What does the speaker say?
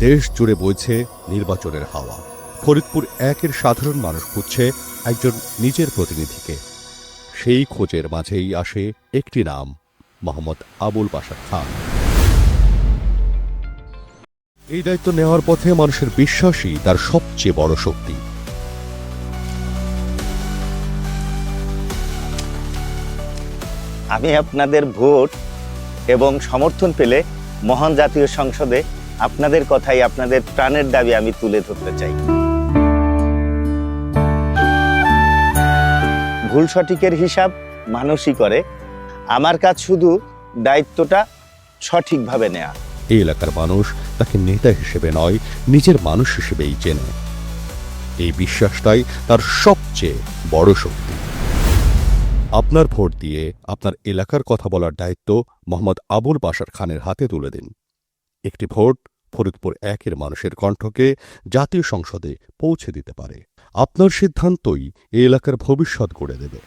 দেশ জুড়ে বইছে নির্বাচনের হাওয়া। ফরিদপুর একের সাধারণ মানুষ খুঁজছে একজন নিজের প্রতিনিধিকে। সেই খোঁজের মাঝেই আসে একটি নাম, মোহাম্মদ আবুল বাশার খান। এই দায়িত্ব নেওয়ার পথে মানুষের বিশ্বাসই তার সবচেয়ে বড় শক্তি। আমি আপনাদের ভোট এবং সমর্থন পেলে মহান জাতীয় সংসদে আপনাদের কথাই, আপনাদের প্রাণের দাবি আমি তুলে ধরতে চাই। ভুল সঠিকের হিসাব মানুষই করে। আমার কাজ শুধু দায়িত্বটা সঠিকভাবে নেয়া। এই এলাকার মানুষ তাকে নেতা হিসেবে নয়, নিজের মানুষ হিসেবেই চেনে। এই বিশ্বাসটাই তার সবচেয়ে বড় শক্তি। আপনার ভোট দিয়ে আপনার এলাকার কথা বলার দায়িত্ব মোহাম্মদ আবুল বাশার খানের হাতে তুলে দিন। একটি ভোট ফরিদপুর একের মানুষের কণ্ঠকে জাতীয় সংসদে পৌঁছে দিতে পারে। আপনার সিদ্ধান্তই এই এলাকার ভবিষ্যৎ গড়ে দেবে।